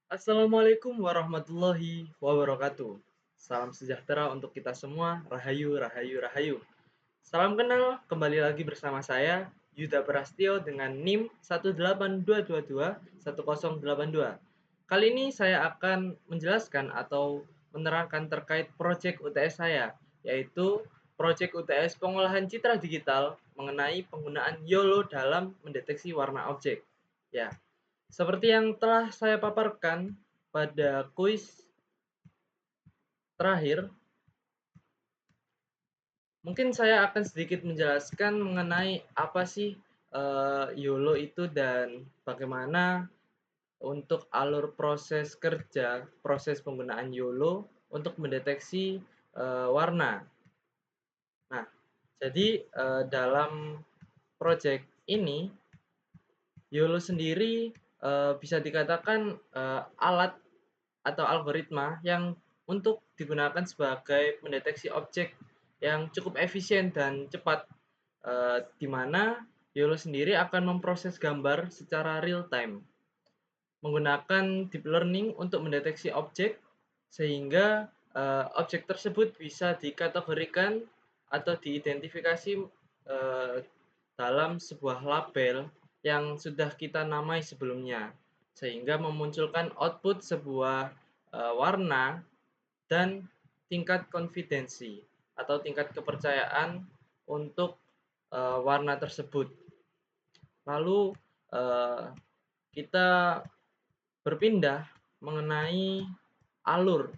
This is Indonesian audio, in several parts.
Assalamualaikum warahmatullahi wabarakatuh. Salam sejahtera untuk kita semua. Rahayu, rahayu, rahayu. Salam kenal, kembali lagi bersama saya Yuda Prastio dengan NIM 182221082. Kali ini saya akan menjelaskan atau menerangkan terkait proyek UTS saya, yaitu proyek UTS pengolahan citra digital mengenai penggunaan YOLO dalam mendeteksi warna objek. Ya, seperti yang telah saya paparkan pada kuis terakhir, mungkin saya akan sedikit menjelaskan mengenai apa sih YOLO itu dan bagaimana untuk alur proses kerja, proses penggunaan YOLO untuk mendeteksi warna. Nah, jadi dalam proyek ini YOLO sendiri bisa dikatakan alat atau algoritma yang untuk digunakan sebagai mendeteksi objek yang cukup efisien dan cepat, di mana YOLO sendiri akan memproses gambar secara real time menggunakan deep learning untuk mendeteksi objek sehingga objek tersebut bisa dikategorikan atau diidentifikasi dalam sebuah label yang sudah kita namai sebelumnya, sehingga memunculkan output sebuah warna dan tingkat konfidensi atau tingkat kepercayaan untuk warna tersebut. Lalu kita berpindah mengenai alur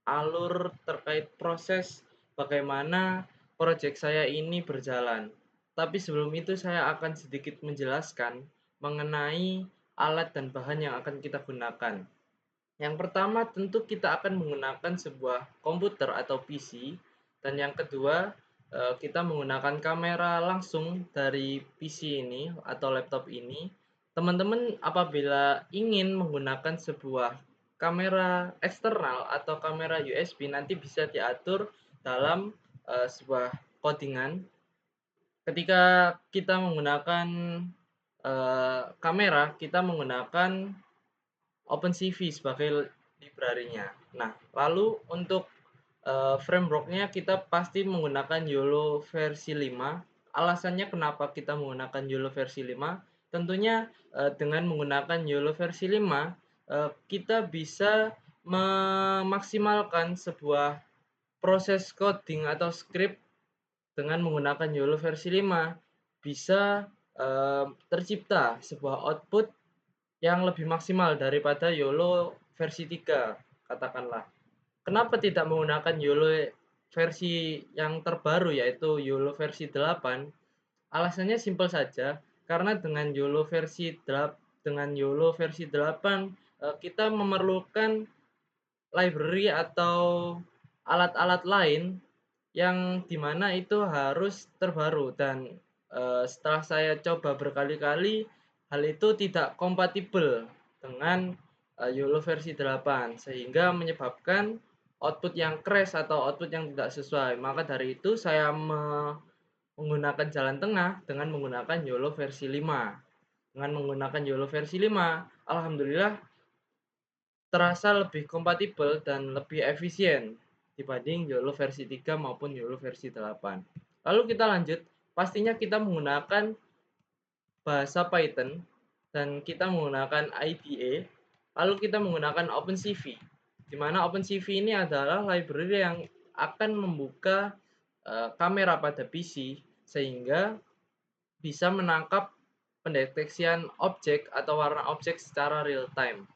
alur terkait proses bagaimana proyek saya ini berjalan. Tapi sebelum itu saya akan sedikit menjelaskan mengenai alat dan bahan yang akan kita gunakan. Yang pertama tentu kita akan menggunakan sebuah komputer atau PC, dan yang kedua kita menggunakan kamera langsung dari PC ini atau laptop ini. Teman-teman apabila ingin menggunakan sebuah kamera eksternal atau kamera USB nanti bisa diatur dalam sebuah codingan. Ketika kita menggunakan kamera, kita menggunakan OpenCV sebagai library-nya. Nah, lalu untuk framework-nya kita pasti menggunakan YOLO versi 5. Alasannya kenapa kita menggunakan YOLO versi 5? Tentunya dengan menggunakan YOLO versi 5 kita bisa memaksimalkan sebuah proses coding atau script dengan menggunakan YOLO versi 5 bisa tercipta sebuah output yang lebih maksimal daripada YOLO versi 3 katakanlah. Kenapa tidak menggunakan YOLO versi yang terbaru yaitu YOLO versi 8? Alasannya simpel saja, karena dengan YOLO versi 8 kita memerlukan library atau alat-alat lain yang dimana itu harus terbaru dan setelah saya coba berkali-kali hal itu tidak kompatibel dengan YOLO versi 8 sehingga menyebabkan output yang crash atau output yang tidak sesuai. Maka dari itu saya menggunakan jalan tengah dengan menggunakan YOLO versi 5. Dengan menggunakan YOLO versi 5, alhamdulillah terasa lebih kompatibel dan lebih efisien dibanding YOLO versi 3 maupun YOLO versi 8. Lalu kita lanjut, pastinya kita menggunakan bahasa Python dan kita menggunakan IDE, lalu kita menggunakan OpenCV. Di mana OpenCV ini adalah library yang akan membuka kamera pada PC sehingga bisa menangkap pendeteksian objek atau warna objek secara real time.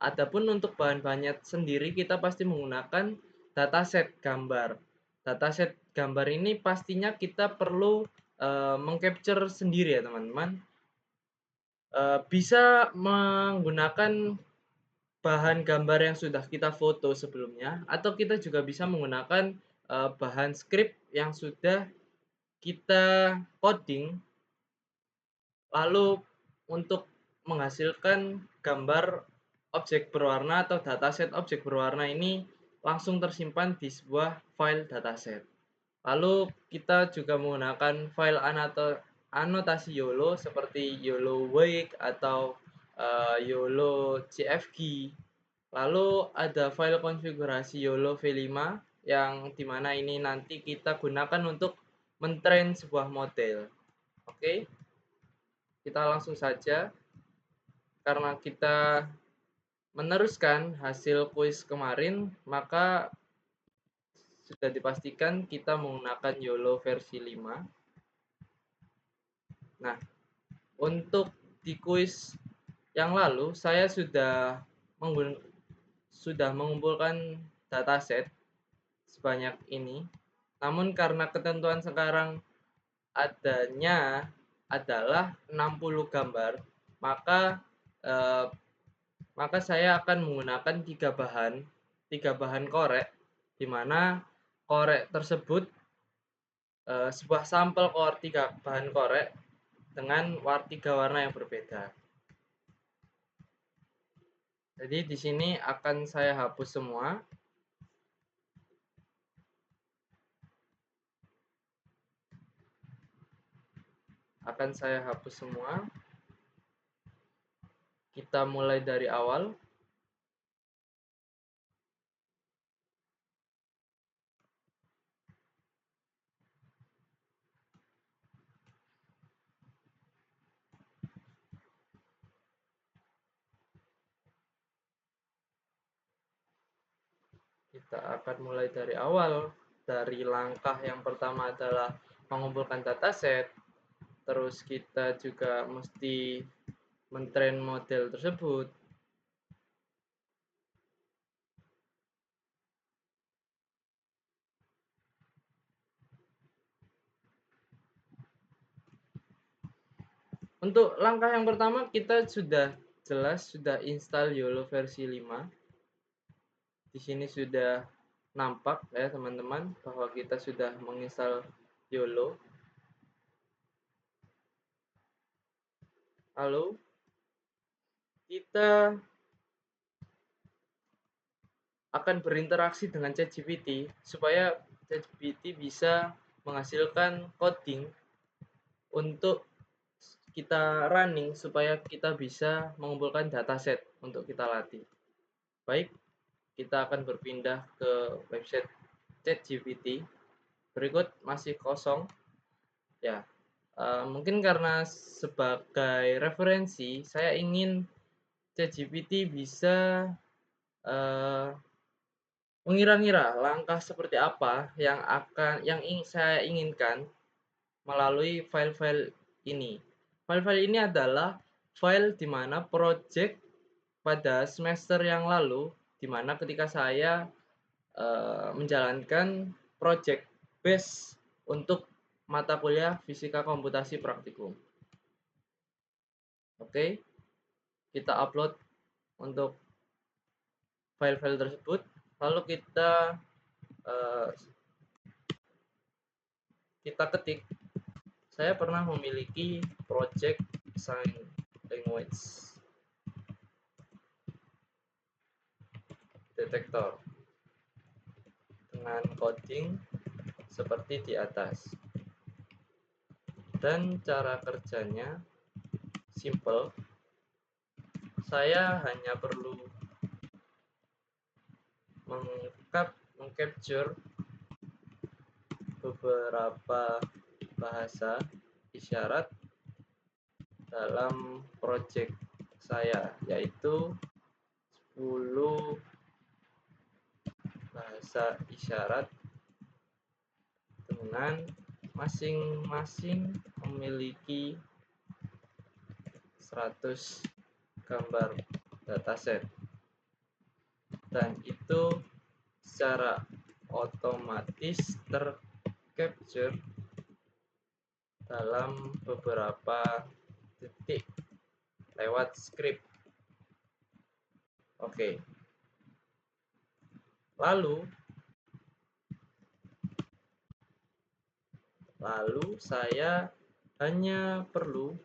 Adapun untuk bahan-bahannya sendiri kita pasti menggunakan dataset gambar. Dataset gambar ini pastinya kita perlu mengcapture sendiri ya teman-teman. Bisa menggunakan bahan gambar yang sudah kita foto sebelumnya atau kita juga bisa menggunakan bahan script yang sudah kita coding lalu untuk menghasilkan gambar objek berwarna atau dataset objek berwarna ini langsung tersimpan di sebuah file dataset. Lalu kita juga menggunakan file anotasi YOLO seperti YOLO Wake atau YOLO CFG. Lalu ada file konfigurasi YOLO V5 yang dimana ini nanti kita gunakan untuk mentrain sebuah model. Oke, kita langsung saja karena kita meneruskan hasil kuis kemarin, maka sudah dipastikan kita menggunakan YOLO versi 5. Nah, untuk di kuis yang lalu saya sudah mengumpulkan dataset sebanyak ini. Namun karena ketentuan sekarang adanya adalah 60 gambar, maka eh, maka saya akan menggunakan tiga bahan korek, di mana korek tersebut sebuah sampel tiga bahan korek dengan tiga warna yang berbeda. Jadi di sini akan saya hapus semua. Kita mulai dari awal. Kita akan mulai dari awal. Dari langkah yang pertama adalah mengumpulkan dataset. Terus kita juga mesti mentrain model tersebut. Untuk langkah yang pertama kita sudah install YOLO versi 5. Di sini sudah nampak ya teman-teman bahwa kita sudah menginstal YOLO. Lalu kita akan berinteraksi dengan ChatGPT supaya ChatGPT bisa menghasilkan coding untuk kita running supaya kita bisa mengumpulkan dataset untuk kita latih. Baik, kita akan berpindah ke website ChatGPT. Berikut masih kosong. Ya, mungkin karena sebagai referensi, saya ingin ChatGPT bisa mengira-ngira langkah seperti apa yang saya inginkan melalui file-file ini. File-file ini adalah file di mana project pada semester yang lalu, di mana ketika saya menjalankan project base untuk mata kuliah fisika komputasi praktikum. Oke, kita upload untuk file-file tersebut, lalu kita ketik. Saya pernah memiliki project sign language detector dengan coding seperti di atas. Dan cara kerjanya simple. Saya hanya perlu mengcapture beberapa bahasa isyarat dalam project saya, yaitu 10 bahasa isyarat dengan masing-masing memiliki 100 gambar dataset, dan itu secara otomatis tercapture dalam beberapa detik lewat script. Oke. Lalu saya hanya perlu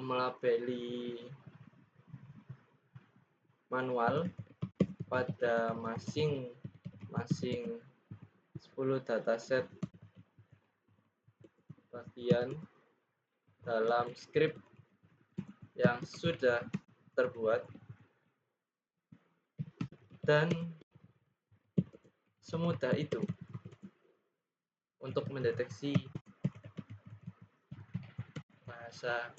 melabeli manual pada masing-masing 10 dataset bagian dalam script yang sudah terbuat dan semudah itu untuk mendeteksi bahasa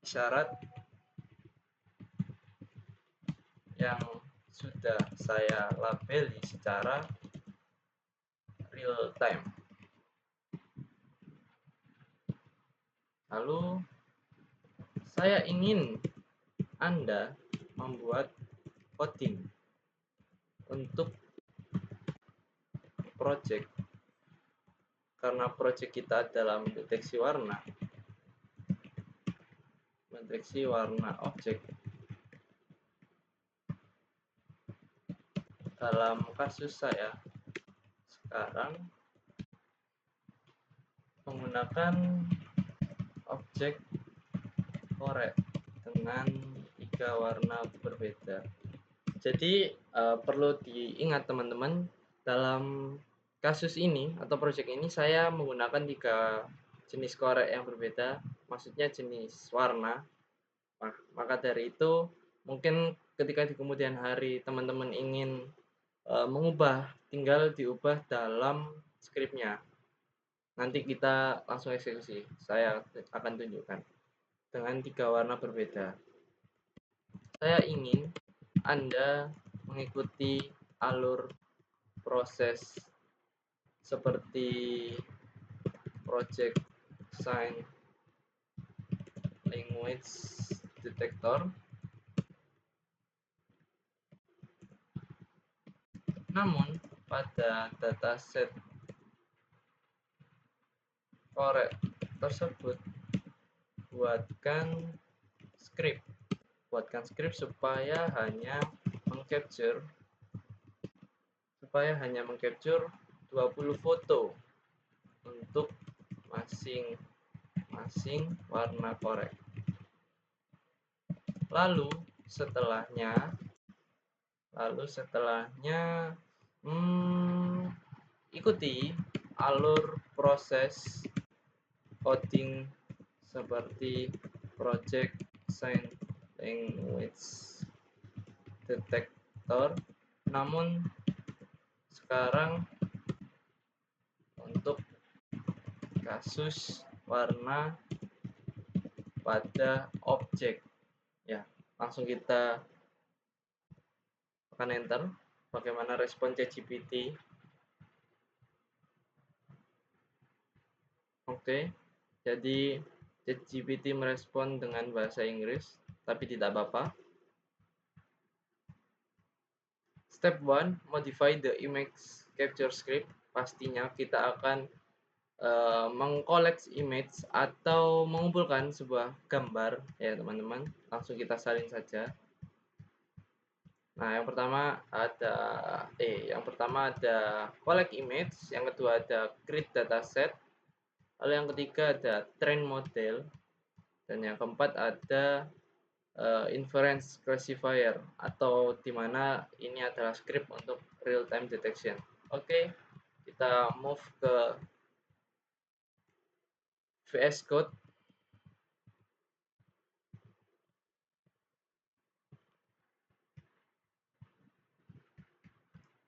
isyarat yang sudah saya labeli secara real time. Lalu saya ingin Anda membuat coding untuk project, karena project kita adalah mendeteksi warna objek. Dalam kasus saya sekarang menggunakan objek korek dengan 3 warna berbeda. Jadi perlu diingat teman-teman, dalam kasus ini atau project ini saya menggunakan 3 jenis korek yang berbeda, maksudnya jenis warna. Maka dari itu mungkin ketika di kemudian hari teman-teman ingin mengubah, tinggal diubah dalam skripnya. Nanti kita langsung eksekusi. Saya akan tunjukkan dengan 3 warna berbeda. Saya ingin Anda mengikuti alur proses seperti project sign language detector. Namun pada dataset korek tersebut buatkan script supaya hanya mengcapture 20 foto untuk masing-masing warna korek. Lalu setelahnya ikuti alur proses coding seperti project sign language detector. Namun sekarang untuk kasus warna pada objek, ya, langsung kita tekan enter. Bagaimana respon ChatGPT? Oke, jadi ChatGPT merespon dengan bahasa Inggris, tapi tidak apa-apa. Step 1, modify the image capture script. Pastinya kita akan mengkoleks image atau mengumpulkan sebuah gambar, ya teman-teman. Langsung kita salin saja. Nah, yang pertama ada collect image, yang kedua ada create dataset, lalu yang ketiga ada train model, dan yang keempat ada inference classifier, atau dimana ini adalah script untuk real time detection. Oke, kita move ke VS Code.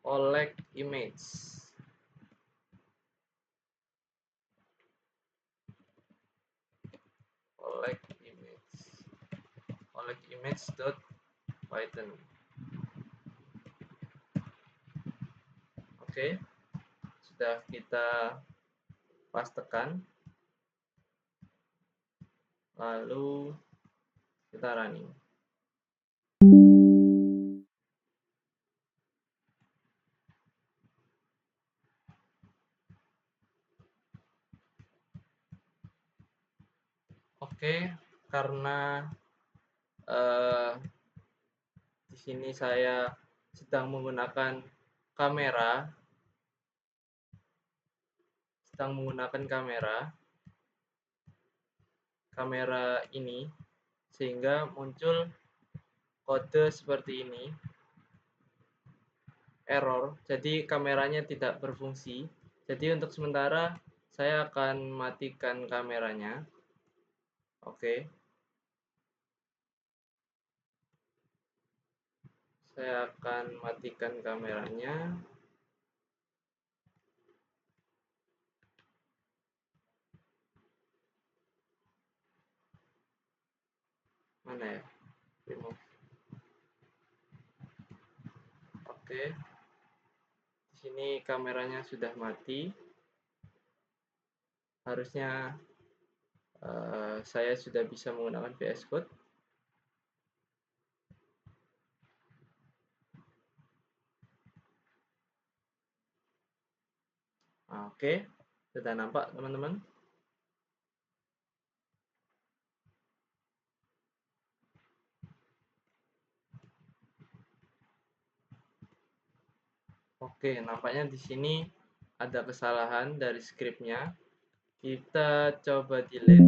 Collect image. Collect image dot Python. Oke, sudah kita pastekan, lalu kita running. Oke, karena di sini saya sedang menggunakan kamera, ini, sehingga muncul kode seperti ini, error. Jadi kameranya tidak berfungsi. Jadi untuk sementara Saya akan matikan kameranya. Oke. Saya akan matikan kameranya. Mana ya? Remove. Oke. Di sini kameranya sudah mati. Harusnya saya sudah bisa menggunakan VS Code. Oke, sudah nampak teman-teman. Oke, nampaknya di sini ada kesalahan dari scriptnya. Kita coba delete.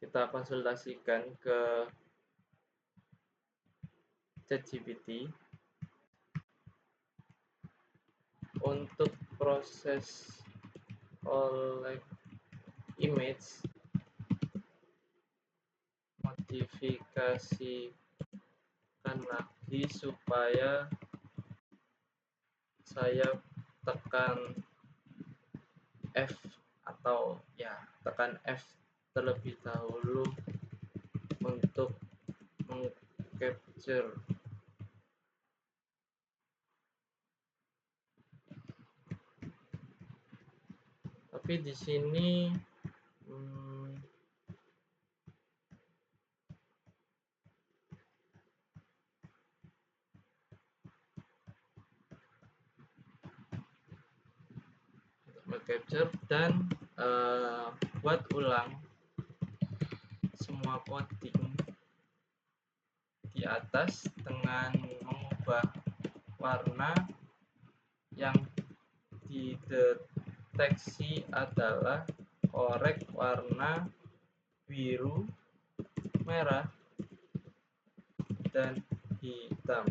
Kita konsultasikan ke ChatGPT. Untuk proses collect image, modifikasikan lagi supaya saya tekan F atau ya tekan F terlebih dahulu untuk mengcapture. Tapi di sini capture dan buat ulang semua coding di atas dengan mengubah warna yang dideteksi adalah korek warna biru, merah, dan hitam.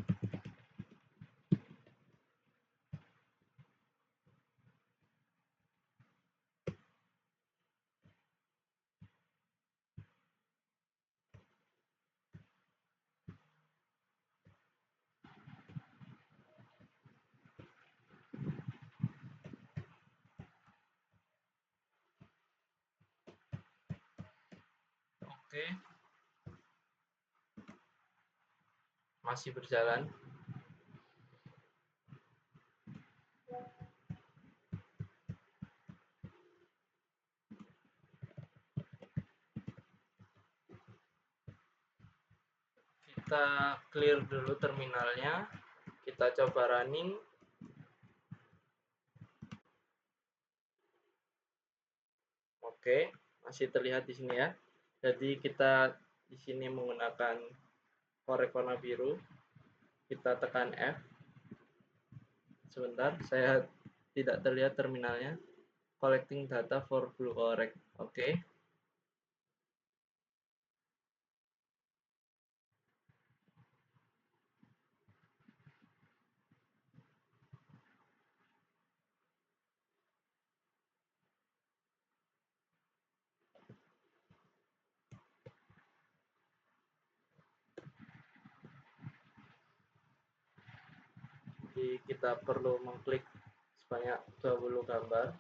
Oke, masih berjalan. Kita clear dulu terminalnya. Kita coba running. Oke, masih terlihat di sini ya. Jadi kita di sini menggunakan korek warna biru. Kita tekan F. Sebentar, saya tidak terlihat terminalnya. Collecting data for blue korek. Oke. Jadi kita perlu mengklik sebanyak 20 gambar.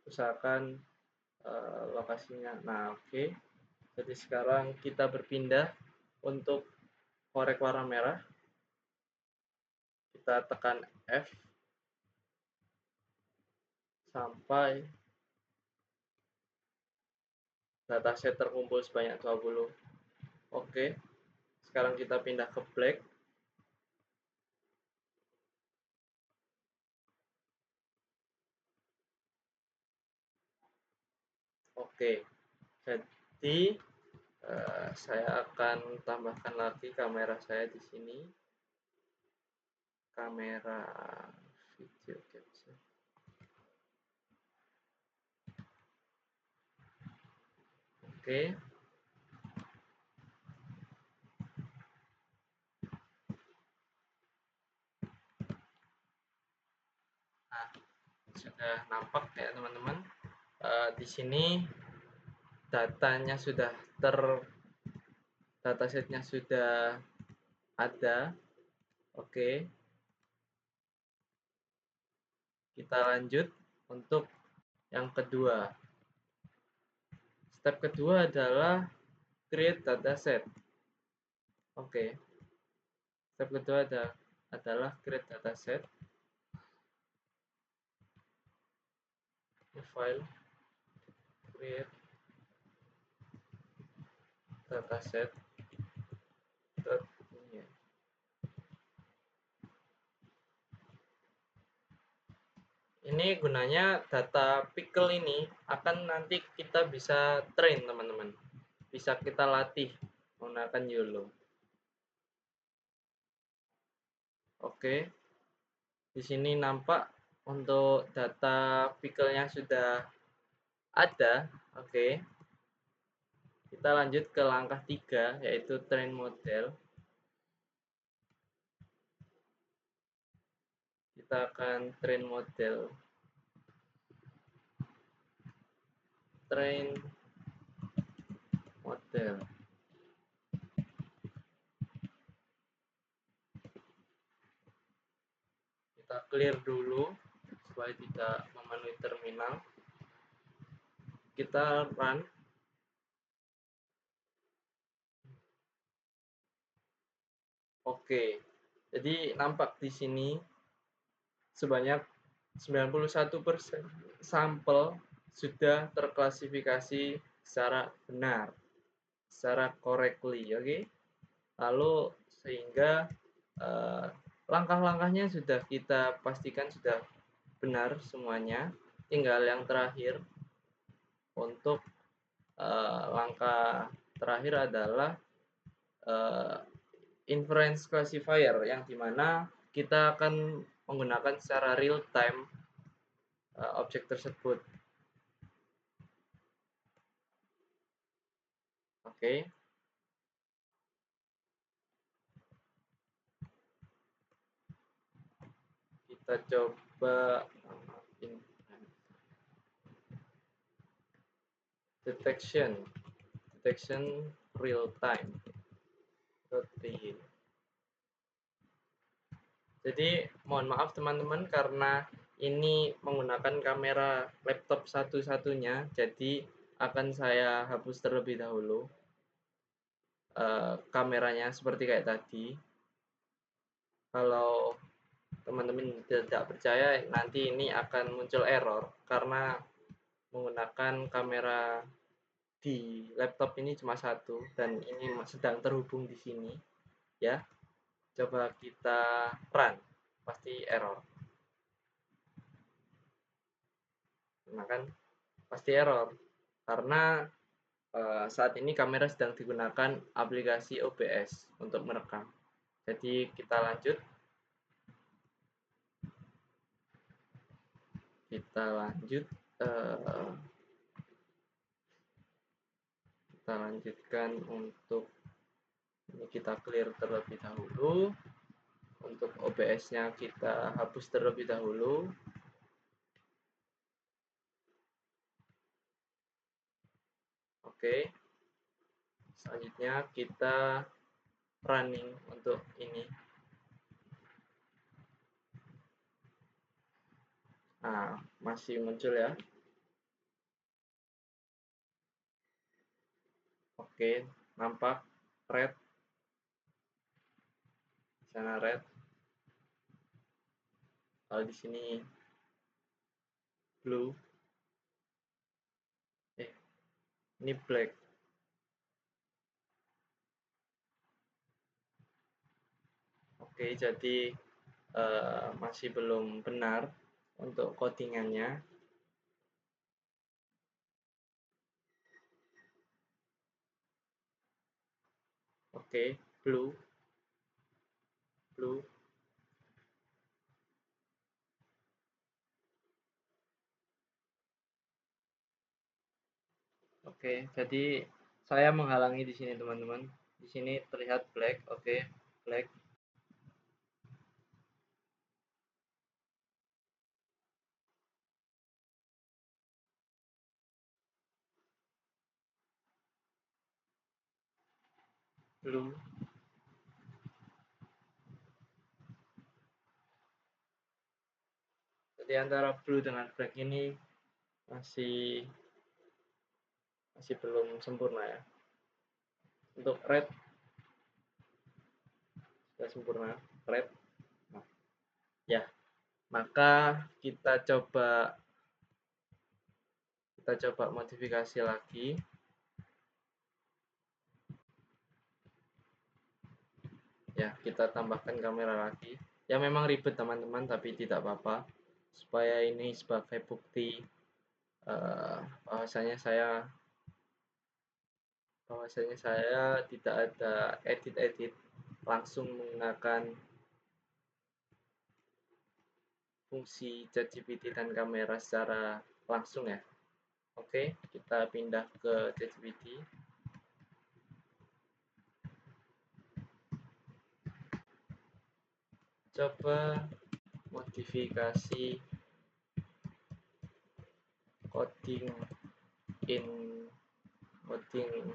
Usahakan lokasinya. Nah, oke. Jadi sekarang kita berpindah untuk korek warna merah. Kita tekan F sampai dataset terkumpul sebanyak 20. Oke. Sekarang kita pindah ke black. Oke. Jadi saya akan tambahkan lagi kamera saya di sini. Kamera video capture. Oke. sudah nampak ya teman-teman. Di sini datanya sudah datasetnya sudah ada. Oke, kita lanjut untuk yang kedua. Step kedua adalah create dataset. Oke, step kedua adalah create dataset. File create dataset. Ini gunanya data pickle ini akan nanti kita bisa train teman-teman. Bisa kita latih menggunakan YOLO. Oke. Di sini nampak untuk data pickle-nya sudah ada. Oke. Kita lanjut ke langkah 3 yaitu train model. Kita akan train model. Train model. Kita clear dulu supaya tidak memenuhi terminal. Kita run. Oke. Jadi nampak di sini sebanyak 91% sampel sudah terklasifikasi secara benar, secara correctly, oke? Lalu sehingga langkah-langkahnya sudah kita pastikan sudah benar semuanya. Tinggal yang terakhir untuk langkah terakhir adalah inference classifier yang dimana kita akan menggunakan secara real time objek tersebut. Oke. Kita coba detection real time. Jadi mohon maaf teman-teman karena ini menggunakan kamera laptop satu-satunya, jadi akan saya hapus terlebih dahulu kameranya seperti kayak tadi. Kalau teman-teman tidak percaya, nanti ini akan muncul error karena menggunakan kamera di laptop ini cuma satu dan ini sedang terhubung di sini ya. Coba kita run, pasti error. Nah kan pasti error karena saat ini kamera sedang digunakan aplikasi OBS untuk merekam. Jadi kita lanjut. Kita lanjutkan untuk ini, kita clear terlebih dahulu. Untuk OBS-nya kita hapus terlebih dahulu. Oke. Selanjutnya kita running untuk ini. Nah, masih muncul ya. Oke, nampak red. Di sana red. Kalau di sini blue. Ini black. Oke, jadi masih belum benar untuk codingannya. Oke, blue. Oke, jadi saya menghalangi di sini teman-teman. Di sini terlihat black. Oke, black. belum. Jadi antara blue dengan black ini masih belum sempurna ya. Untuk red sudah sempurna, red. Nah, ya, maka kita coba modifikasi lagi. Ya, kita tambahkan kamera lagi. Ya memang ribet teman-teman, tapi tidak apa-apa. Supaya ini sebagai bukti bahwasanya saya tidak ada edit-edit, langsung menggunakan fungsi ChatGPT dan kamera secara langsung ya. Oke, kita pindah ke ChatGPT. Coba modifikasi coding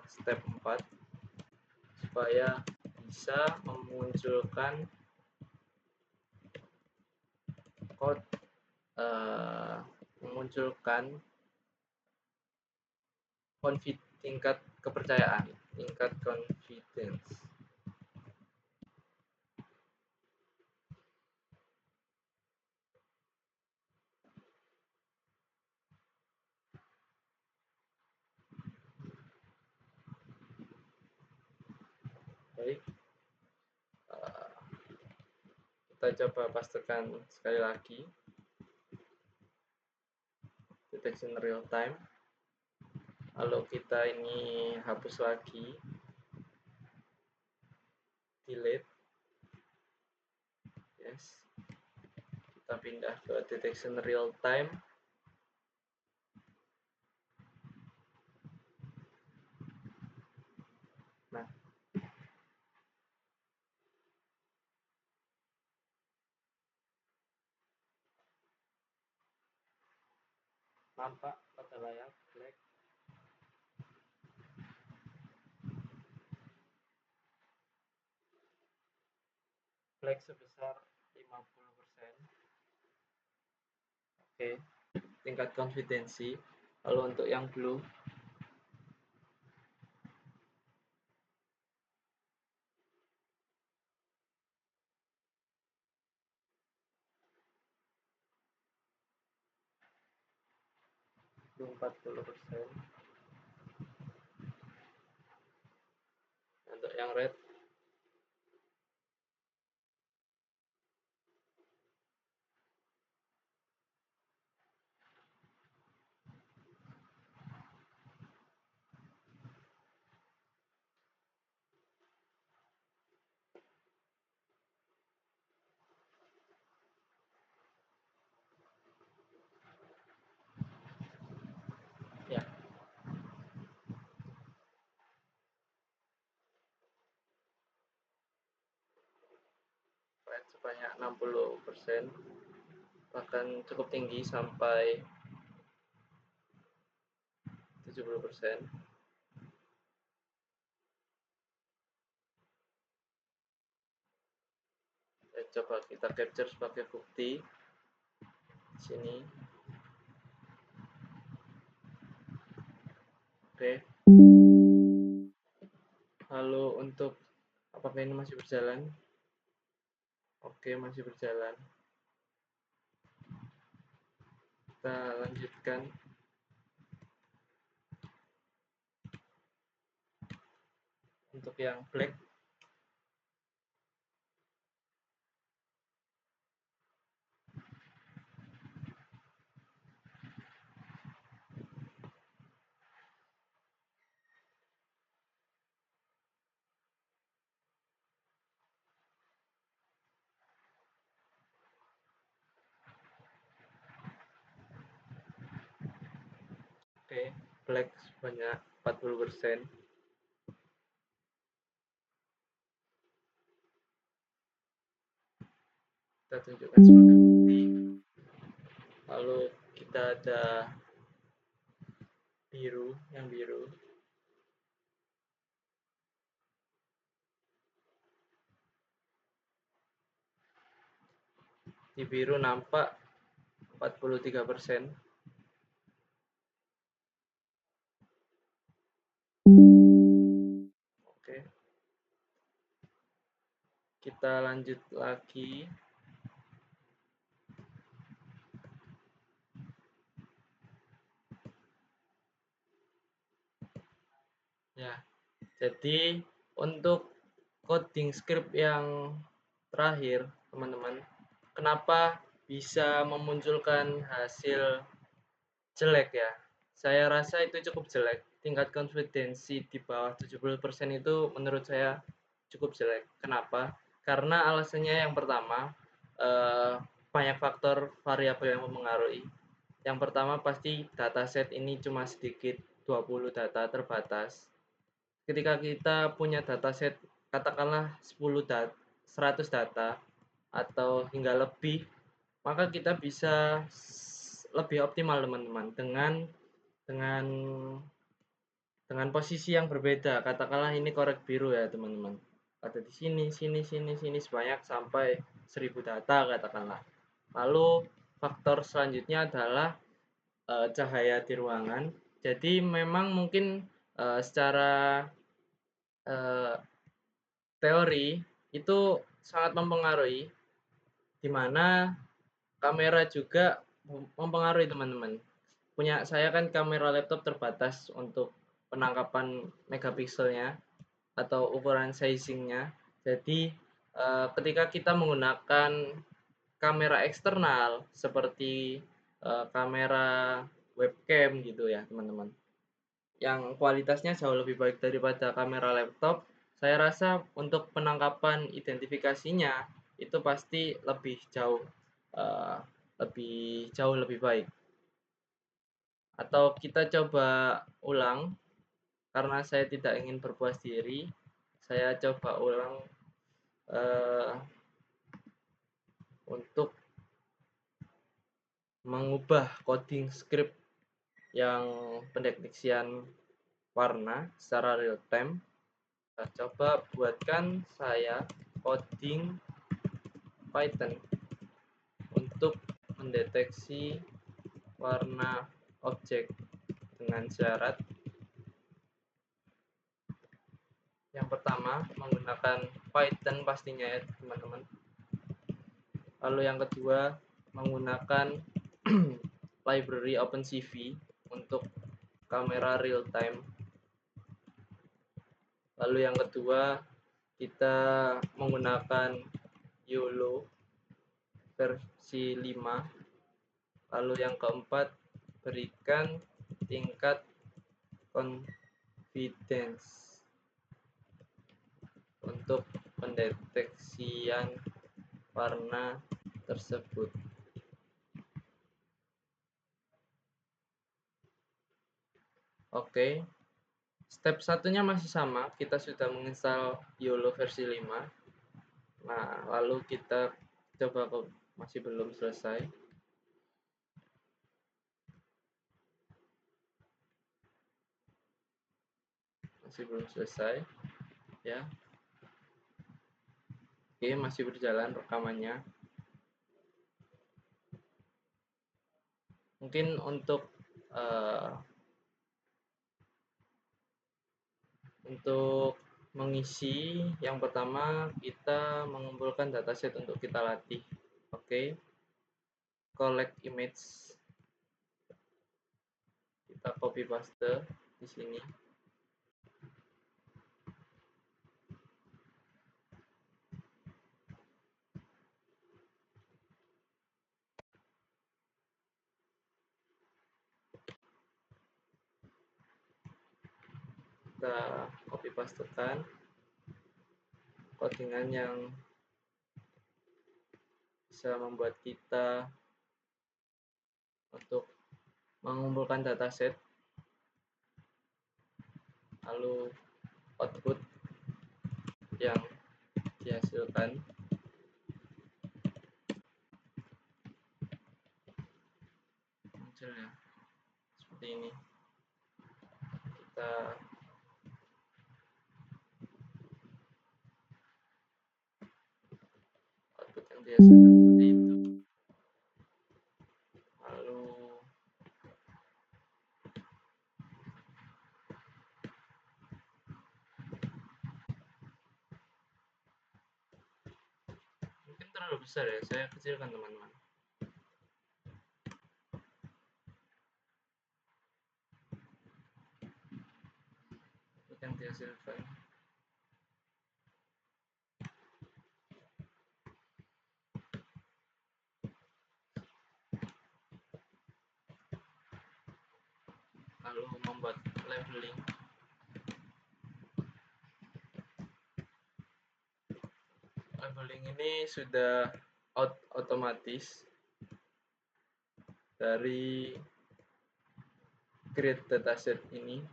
step 4 supaya bisa memunculkan tingkat kepercayaan, tingkat confidence. Baik, kita coba pastikan sekali lagi detection real time. Lalu kita ini hapus lagi, delete, yes. Kita pindah ke detection real time. Nah, nampak pada layar black. Black sebesar 50%. Oke, tingkat konfidensi. Lalu untuk yang blue 40%. Untuk yang red ya, red sebanyak 60%, bahkan cukup tinggi sampai 70%. Coba kita capture sebagai bukti di sini. Oke. Lalu untuk apakah ini masih berjalan? Oke, masih berjalan. Kita lanjutkan. Untuk yang black oke, black sebanyak 40%. Kita tunjukkan sebagai bukti. Lalu kita ada biru, yang biru. Di biru nampak 43%. Oke, kita lanjut lagi. Ya, jadi untuk coding script yang terakhir, teman-teman, kenapa bisa memunculkan hasil jelek ya? Saya rasa itu cukup jelek. Tingkat konfidensi di bawah 70% itu menurut saya cukup jelek. Kenapa? Karena alasannya yang pertama, banyak faktor variabel yang mempengaruhi. Yang pertama pasti dataset ini cuma sedikit, 20 data terbatas. Ketika kita punya dataset katakanlah 100 data atau hingga lebih, maka kita bisa lebih optimal teman-teman dengan dengan posisi yang berbeda. Katakanlah ini korek biru ya teman-teman. Ada di sini, sini, sini, sini sebanyak sampai 1000 data katakanlah. Lalu faktor selanjutnya adalah cahaya di ruangan. Jadi memang mungkin secara teori itu sangat mempengaruhi, di mana kamera juga mempengaruhi teman-teman. Punya saya kan kamera laptop terbatas untuk penangkapan megapikselnya atau ukuran sizingnya. Jadi ketika kita menggunakan kamera eksternal seperti kamera webcam gitu ya teman-teman, yang kualitasnya jauh lebih baik daripada kamera laptop, saya rasa untuk penangkapan identifikasinya itu pasti uh, lebih baik. Atau kita coba ulang, karena saya tidak ingin berpuas diri, saya coba ulang uh, untuk mengubah coding script yang pendeteksian warna secara real time. Nah, coba buatkan saya coding Python untuk mendeteksi warna objek dengan syarat yang pertama menggunakan Python pastinya ya teman-teman. Lalu yang kedua menggunakan library OpenCV untuk kamera real time. Lalu yang kedua kita menggunakan YOLO versi 5. Lalu yang keempat berikan tingkat confidence untuk pendeteksian warna tersebut. Oke, step satunya masih sama, kita sudah menginstal YOLO versi 5. Nah, lalu kita coba masih belum selesai. Masih belum selesai ya. Oke, masih berjalan rekamannya. Mungkin untuk mengisi, yang pertama kita mengumpulkan dataset untuk kita latih. Oke, collect image, kita copy paste di sini. Kita copy pastekan codingan yang bisa membuat kita untuk mengumpulkan dataset, lalu output yang dihasilkan muncul ya seperti ini. Kita output yang dihasilkan seperti itu. terlalu besar ya, saya kecilkan teman-teman. Yang dihasilkan. Lalu membuat labeling. Labeling ini sudah otomatis dari create dataset ini.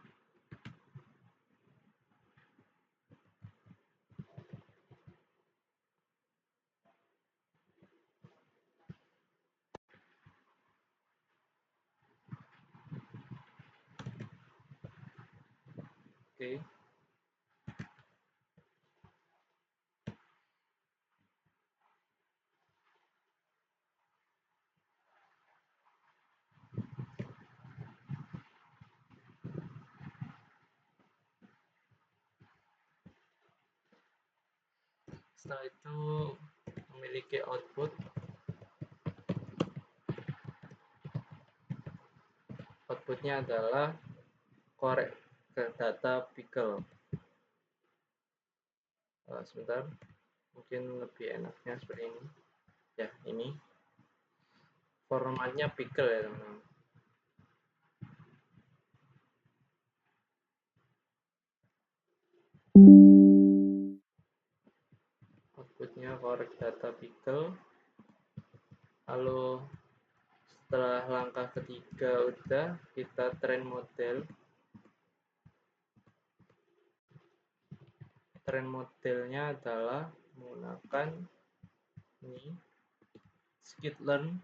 Oke. Setelah itu memiliki output. Outputnya adalah korek ke data pickle. Sebentar, mungkin lebih enaknya seperti ini. Ya, ini formatnya pickle ya teman-teman. Outputnya korek data pickle. Lalu setelah langkah ketiga udah, kita train model. Train modelnya adalah menggunakan ini skitlearn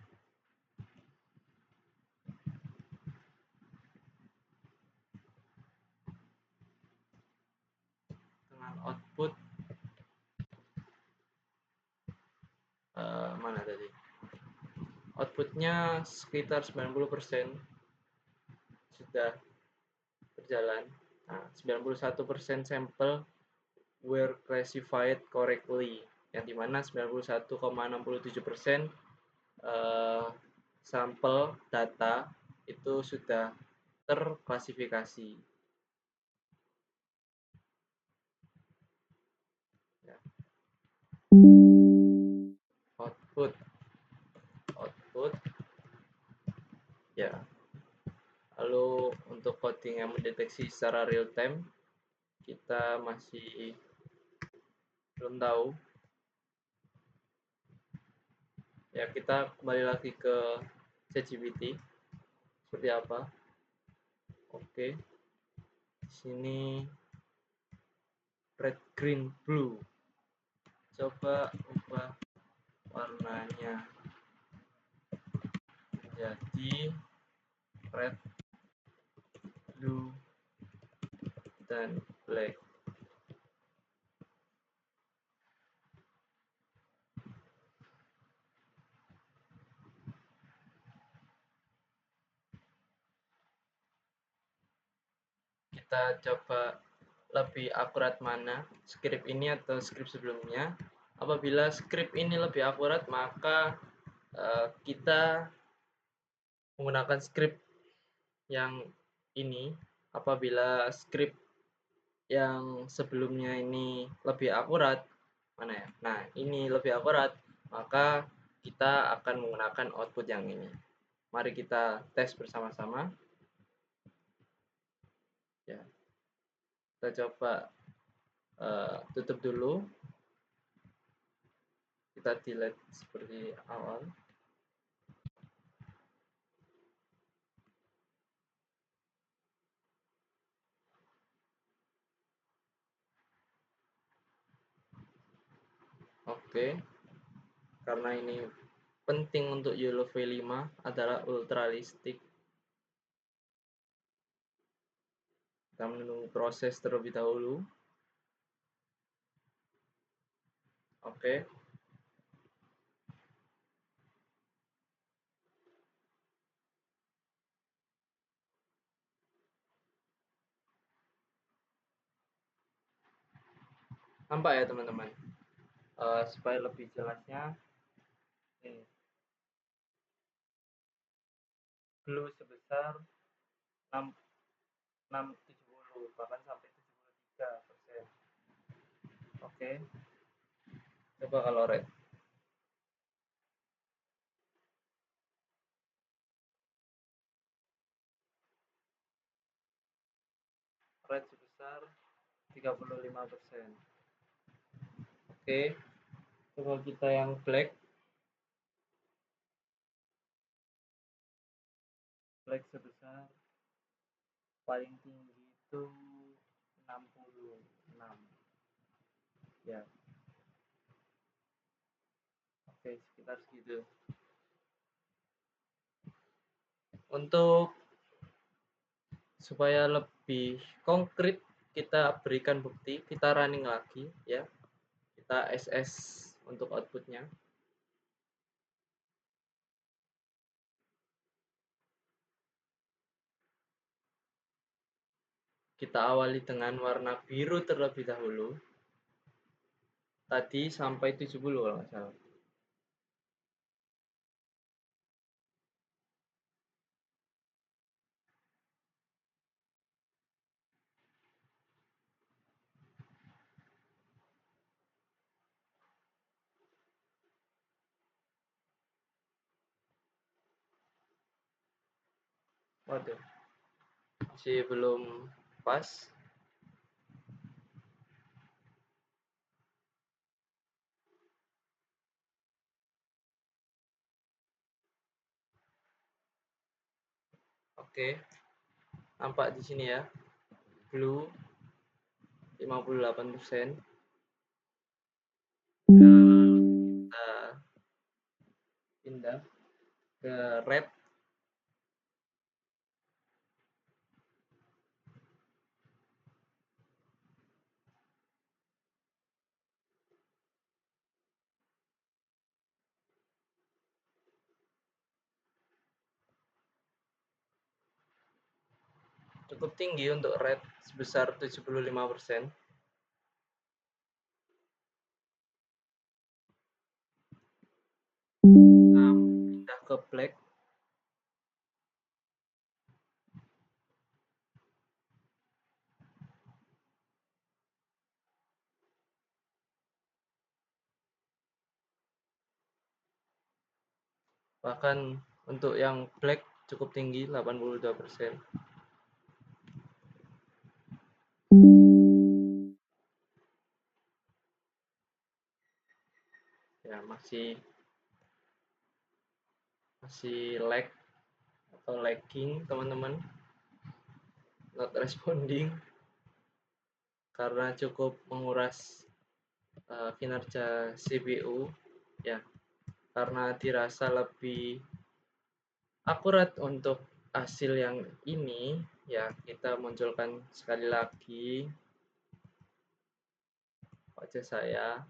dengan output mana tadi? Outputnya sekitar 90% sudah berjalan. Nah, 91% sampel were classified correctly, yang dimana 91,67% sampel data itu sudah terklasifikasi. Ya. Output ya. Lalu untuk coding yang mendeteksi secara real time kita masih belum tahu. Ya, kita kembali lagi ke ChatGPT seperti apa. Oke. Di sini red, green, blue. Coba ubah warnanya menjadi red, blue, dan black. Kita coba lebih akurat mana, script ini atau script sebelumnya. Apabila script ini lebih akurat, maka kita menggunakan script yang ini. Apabila script yang sebelumnya ini lebih akurat, mana ya? Nah, ini lebih akurat, maka kita akan menggunakan output yang ini. Mari kita tes bersama-sama. Ya, kita coba tutup dulu. Kita delete seperti awal. Oke. Karena ini penting untuk YOLO V5 adalah ultralistik. Kita menunggu proses terlebih dahulu. Oke. Nampak ya teman-teman. Supaya lebih jelasnya, Oke. Blue sebesar 670 bahkan sampai 73%. Oke. Coba kalau red. Red sebesar 35%. Oke. Coba kita yang black. Black sebesar paling tinggi itu 66. Ya. Oke, sekitar segitu. Untuk supaya lebih konkret kita berikan bukti, kita running lagi ya. Kita SS untuk outputnya. Kita awali dengan warna biru terlebih dahulu. Tadi sampai 70 kalau nggak salah. Waduh, masih belum pas. Oke, nampak di sini ya. Blue 58%. Kita pindah ke red. Cukup tinggi untuk red sebesar 75%. Pindah ke black. Bahkan untuk yang black cukup tinggi 82%. Ya, masih lag atau lagging teman-teman, not responding karena cukup menguras kinerja CPU ya, karena dirasa lebih akurat untuk hasil yang ini ya. Kita munculkan sekali lagi wajah saya.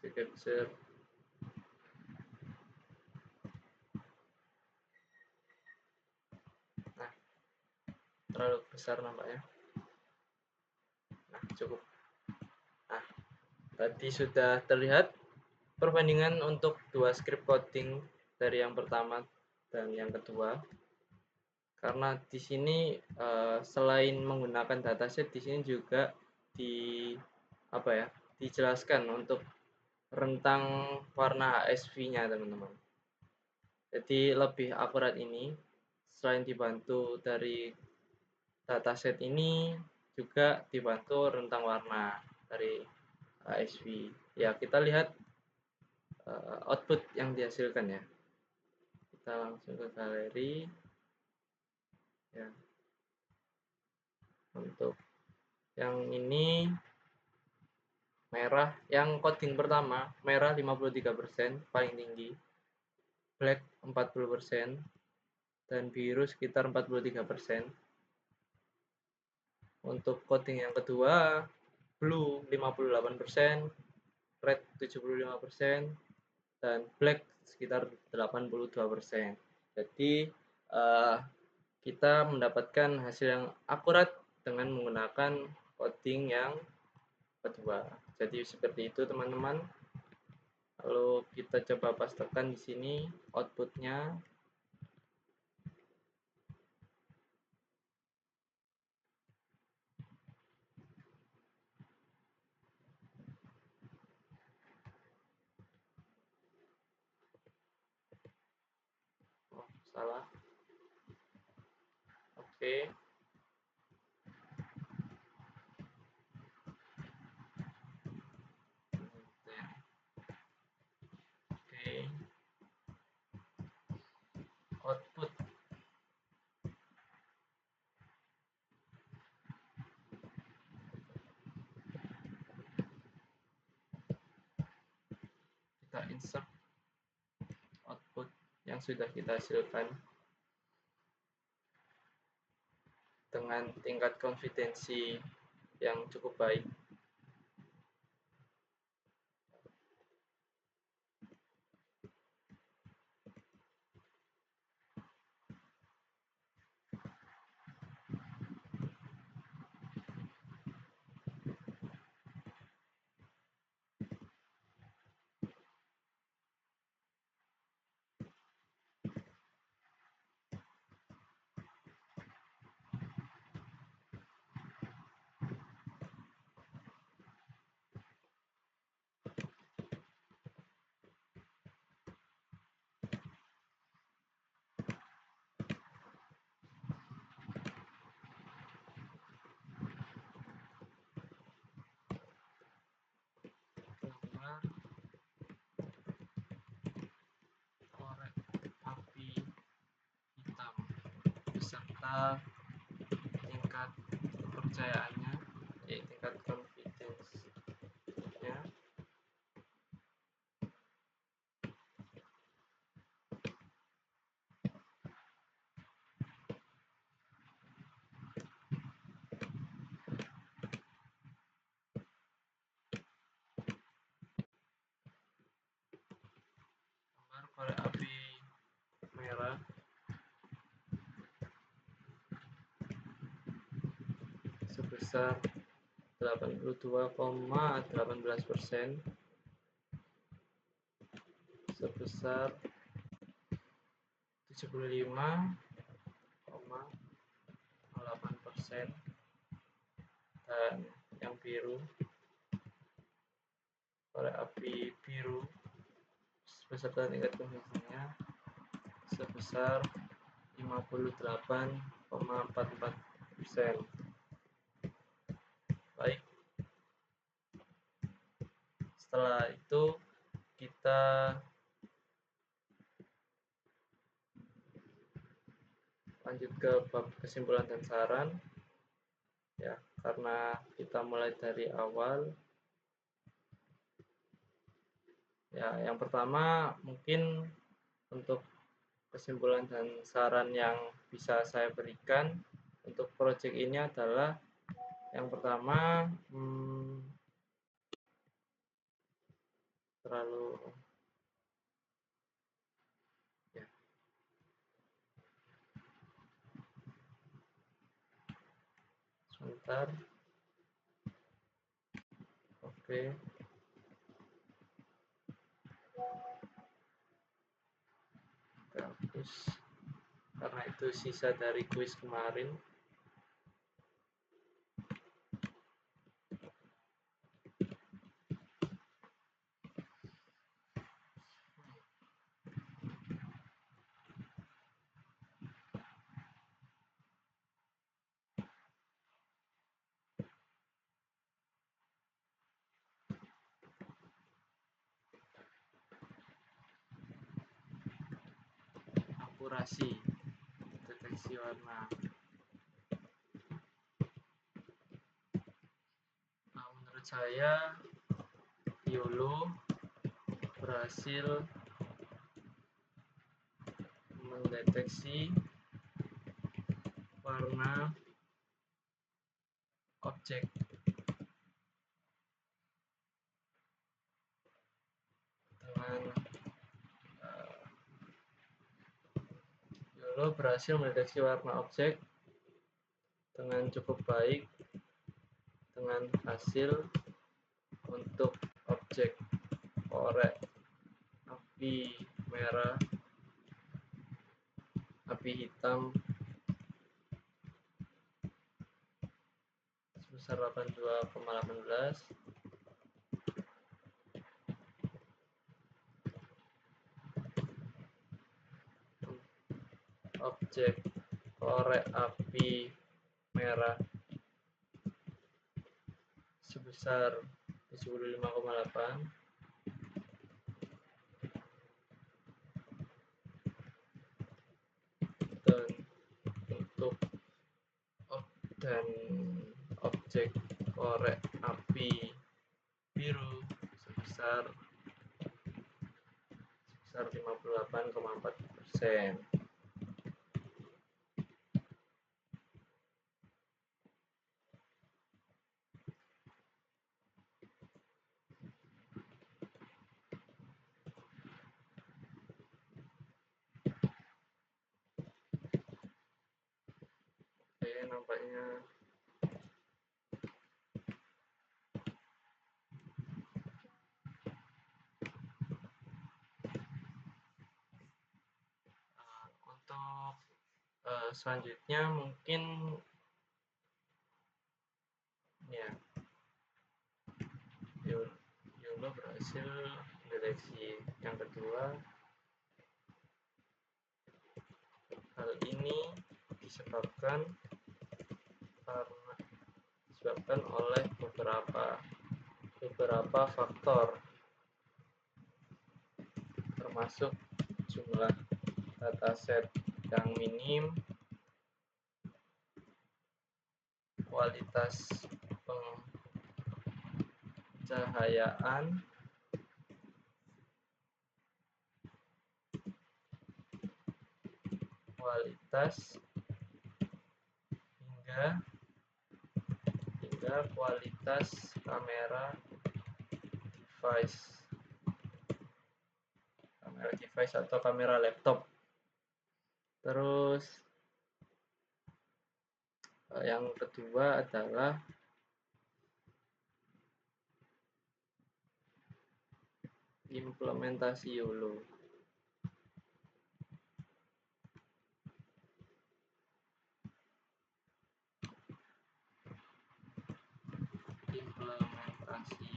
Capture. Nah, terlalu besar nampaknya. Nah, cukup. Nah, tadi sudah terlihat perbandingan untuk dua script coding dari yang pertama dan yang kedua. Karena di sini selain menggunakan dataset, di sini juga dijelaskan untuk rentang warna HSV-nya teman-teman. Jadi lebih akurat ini, selain dibantu dari dataset ini, juga dibantu rentang warna dari HSV. Ya, kita lihat output yang dihasilkan ya. Kita langsung ke galeri. Ya. Untuk yang ini merah, yang coding pertama merah 53% paling tinggi, black 40%, dan biru sekitar 43%. Untuk coding yang kedua, blue 58%, red 75%, dan black sekitar 82%. Jadi kita mendapatkan hasil yang akurat dengan menggunakan coding yang kedua. Jadi seperti itu teman-teman. Lalu kita coba pastekan di sini outputnya. Oh, salah. Oke. Oke. Output kita insert output yang sudah kita hasilkan dengan tingkat konfidensi yang cukup baik. Gambar korek api hitam beserta tingkat kepercayaannya, tingkat confidence-nya. Gambar korek api merah sebesar 82,18%, sebesar 75,8%, dan yang biru korek api biru beserta tingkat konfidensinya sebesar 58,44%. Baik, setelah itu kita lanjut ke bab kesimpulan dan saran. Ya, karena kita mulai dari awal. Ya, yang pertama mungkin untuk kesimpulan dan saran yang bisa saya berikan untuk proyek ini adalah yang pertama, terlalu ya, sebentar. Oke. Kita hapus karena itu sisa dari kuis kemarin. Akurasi deteksi warna. Nah, menurut saya YOLO berhasil mendeteksi warna objek dengan YOLO berhasil mendeteksi warna objek dengan cukup baik dengan hasil untuk objek korek api merah, api hitam sebesar 82,18. Objek korek api merah sebesar 75,8 dan untuk dan objek korek api biru sebesar 58,4%. Oke, nampaknya untuk selanjutnya mungkin ya YOLO berhasil deteksi yang kedua. Hal ini disebabkan oleh beberapa faktor, termasuk jumlah dataset yang minim, kualitas pencahayaan, hingga kualitas kamera device atau kamera laptop. Terus yang kedua adalah implementasi YOLO. Implementasi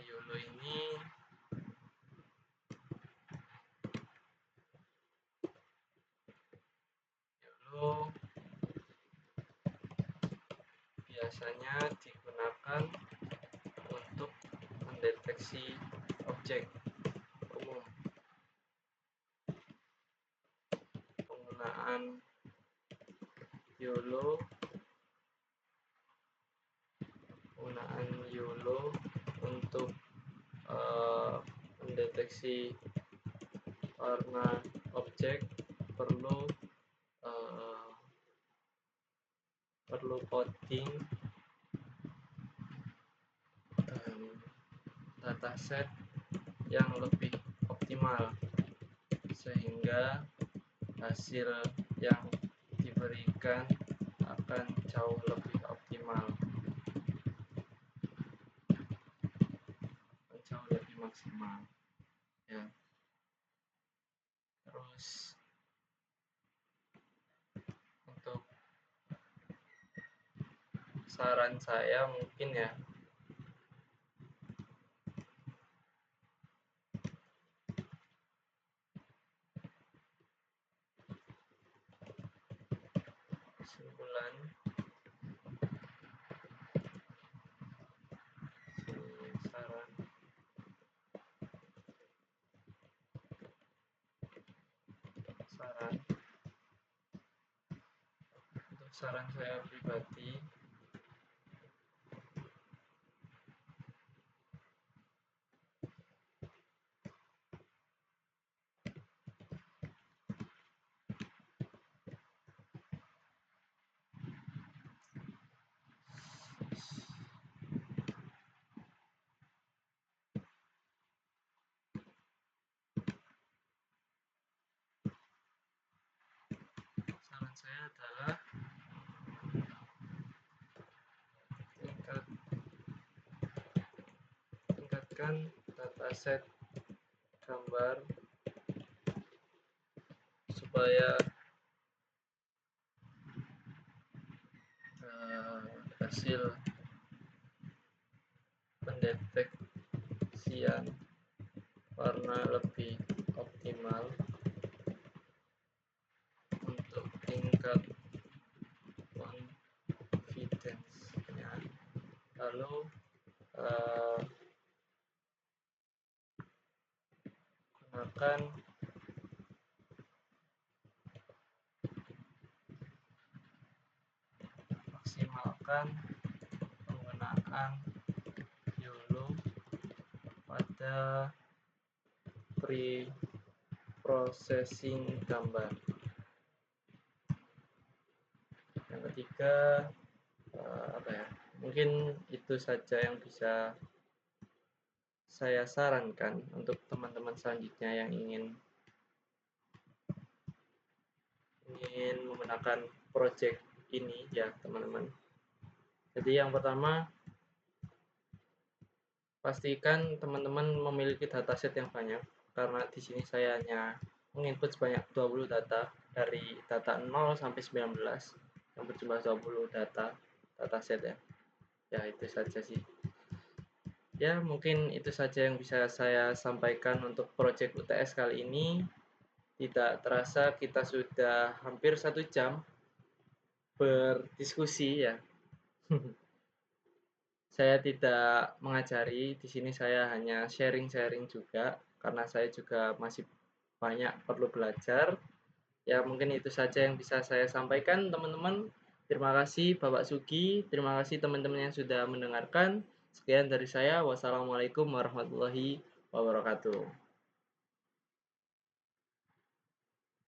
YOLO ini biasanya digunakan untuk mendeteksi objek umum. Penggunaan YOLO untuk mendeteksi warna objek perlu coding dan dataset yang lebih optimal, sehingga hasil yang diberikan akan jauh lebih optimal, jauh lebih maksimal ya. Terus untuk saran saya mungkin ya, kesimpulan saran saya pribadi, menyampaikan dataset gambar supaya hasil pendeteksian warna lebih optimal untuk tingkat confidence-nya. Lalu gunakan maksimalkan penggunaan YOLO pada pre-processing gambar. Yang ketiga, mungkin itu saja yang bisa saya sarankan untuk teman-teman selanjutnya yang ingin menggunakan project ini ya teman-teman. Jadi yang pertama, pastikan teman-teman memiliki dataset yang banyak, karena di sini saya hanya menginput sebanyak 20 data dari data 0 sampai 19 yang berjumlah 20 dataset ya. Ya itu saja sih. Ya mungkin itu saja yang bisa saya sampaikan untuk project UTS kali ini. Tidak terasa kita sudah hampir 1 jam berdiskusi ya. Saya tidak mengajari, di sini saya hanya sharing-sharing juga, karena saya juga masih banyak perlu belajar. Ya mungkin itu saja yang bisa saya sampaikan teman-teman. Terima kasih Bapak Sugi, terima kasih teman-teman yang sudah mendengarkan. Sekian dari saya, wassalamualaikum warahmatullahi wabarakatuh.